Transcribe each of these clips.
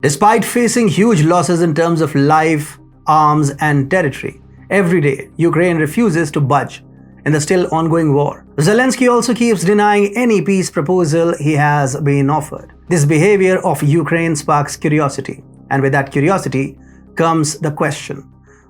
Despite facing huge losses in terms of life, arms, and territory, every day Ukraine refuses to budge in the still ongoing war. Zelensky also keeps denying any peace proposal he has been offered. This behavior of Ukraine sparks curiosity, and with that curiosity comes the question: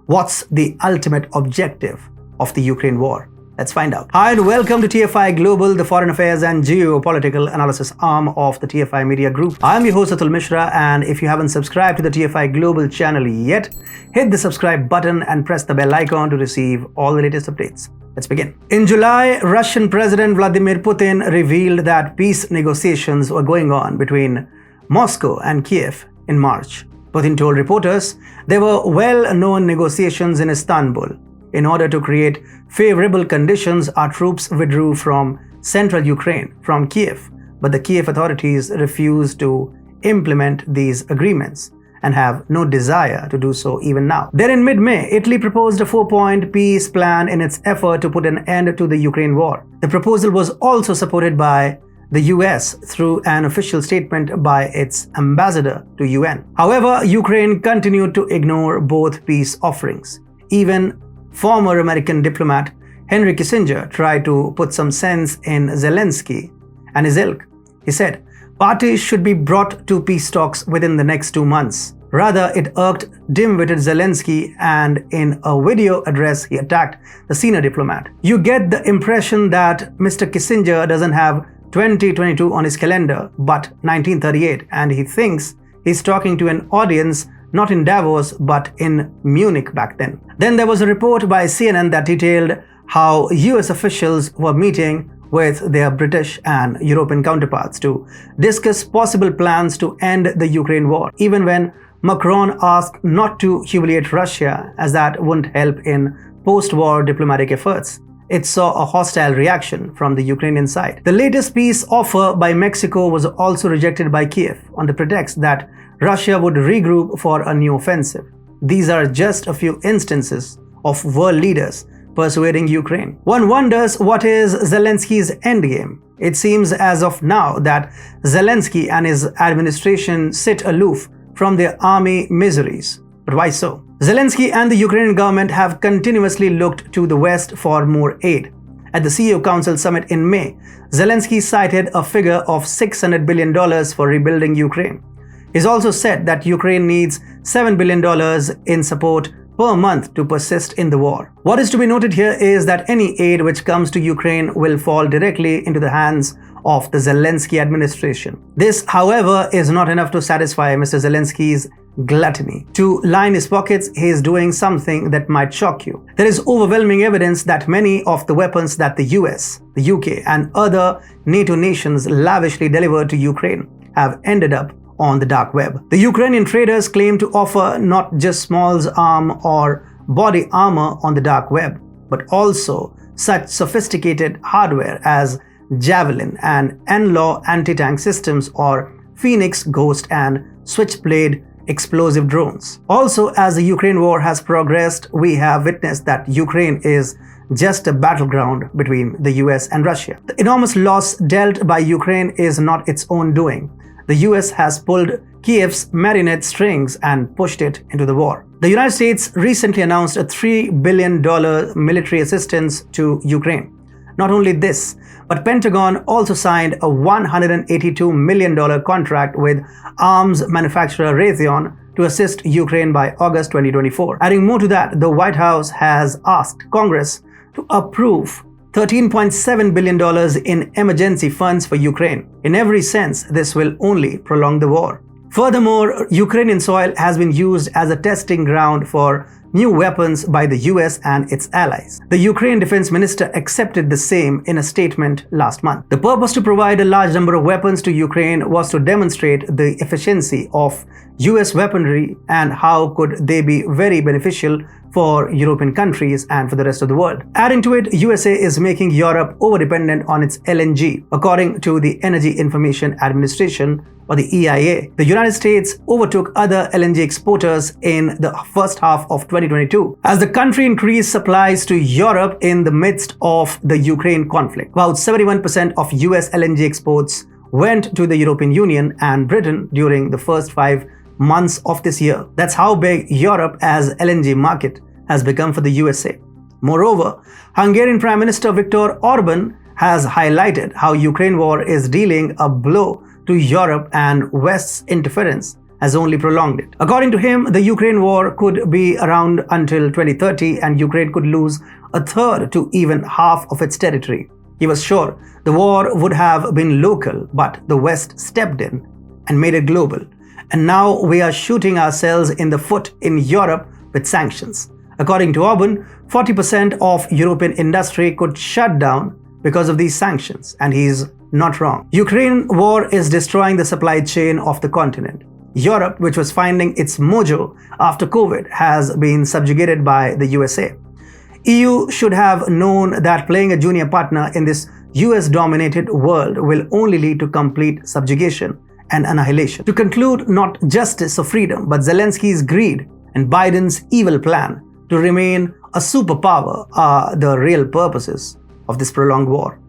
what's the ultimate objective of the Ukraine war? Let's find out. Hi and welcome to TFI Global, the foreign affairs and geopolitical analysis arm of the TFI Media Group. I'm your host Atul Mishra, and if you haven't subscribed to the TFI Global channel yet, hit the subscribe button and press the bell icon to receive all the latest updates. Let's begin. In July, Russian President Vladimir Putin revealed that peace negotiations were going on between Moscow and Kiev in March. Putin told reporters there were well-known negotiations in Istanbul. In order to create favorable conditions, our troops withdrew from central Ukraine, from Kiev, but the Kiev authorities refused to implement these agreements and have no desire to do so even now. Then in mid-May, Italy proposed a 4-point peace plan in its effort to put an end to the Ukraine war. The proposal was also supported by the US through an official statement by its ambassador to UN. However, Ukraine continued to ignore both peace offerings. Even former American diplomat Henry Kissinger tried to put some sense in Zelensky and his ilk. He said, parties should be brought to peace talks within the next 2 months. Rather, it irked dim-witted Zelensky, and in a video address, he attacked the senior diplomat. You get the impression that Mr. Kissinger doesn't have 2022 on his calendar, but 1938, and he thinks he's talking to an audience not in Davos, but in Munich back then. Then there was a report by CNN that detailed how US officials were meeting with their British and European counterparts to discuss possible plans to end the Ukraine war, even when Macron asked not to humiliate Russia, as that wouldn't help in post-war diplomatic efforts. It saw a hostile reaction from the Ukrainian side. The latest peace offer by Mexico was also rejected by Kiev on the pretext that Russia would regroup for a new offensive. These are just a few instances of world leaders persuading Ukraine. One wonders what is Zelensky's endgame. It seems as of now that Zelensky and his administration sit aloof from their army miseries. But why so? Zelensky and the Ukrainian government have continuously looked to the West for more aid. At the CEO Council summit in May, Zelensky cited a figure of $600 billion for rebuilding Ukraine. He's also said that Ukraine needs $7 billion in support per month to persist in the war. What is to be noted here is that any aid which comes to Ukraine will fall directly into the hands of the Zelensky administration. This, however, is not enough to satisfy Mr. Zelensky's gluttony. To line his pockets, he is doing something that might shock you. There is overwhelming evidence that many of the weapons that the US, the UK, and other NATO nations lavishly delivered to Ukraine have ended up on the dark web. The Ukrainian traders claim to offer not just small arm or body armor on the dark web, but also such sophisticated hardware as Javelin and NLAW anti-tank systems or Phoenix Ghost and Switchblade explosive drones. Also, as the Ukraine war has progressed, we have witnessed that Ukraine is just a battleground between the US and Russia. The enormous loss dealt by Ukraine is not its own doing. The US has pulled Kiev's marionette strings and pushed it into the war. The United States recently announced a $3 billion military assistance to Ukraine. Not only this, but Pentagon also signed a $182 million contract with arms manufacturer Raytheon to assist Ukraine by August 2024. Adding more to that, the White House has asked Congress to approve $13.7 billion in emergency funds for Ukraine. In every sense, this will only prolong the war. Furthermore, Ukrainian soil has been used as a testing ground for new weapons by the US and its allies. The Ukraine defense minister accepted the same in a statement last month. The purpose to provide a large number of weapons to Ukraine was to demonstrate the efficiency of US weaponry and how could they be very beneficial for European countries and for the rest of the world. Adding to it, USA is making Europe over-dependent on its LNG. According to the Energy Information Administration, or the EIA, the United States overtook other LNG exporters in the first half of 2022 as the country increased supplies to Europe in the midst of the Ukraine conflict. About 71% of US LNG exports went to the European Union and Britain during the first 5 months of this year. That's how big Europe as LNG market has become for the USA. Moreover, Hungarian Prime Minister Viktor Orban has highlighted how Ukraine war is dealing a blow to Europe and West's interference has only prolonged it. According to him, the Ukraine war could be around until 2030 and Ukraine could lose a third to even half of its territory. He was sure the war would have been local, but the West stepped in and made it global. And now we are shooting ourselves in the foot in Europe with sanctions. According to Orban, 40% of European industry could shut down because of these sanctions, and he's not wrong. Ukraine war is destroying the supply chain of the continent. Europe, which was finding its mojo after COVID, has been subjugated by the USA. EU should have known that playing a junior partner in this US-dominated world will only lead to complete subjugation and annihilation. To conclude, not justice or freedom, but Zelensky's greed and Biden's evil plan to remain a superpower are the real purposes of this prolonged war.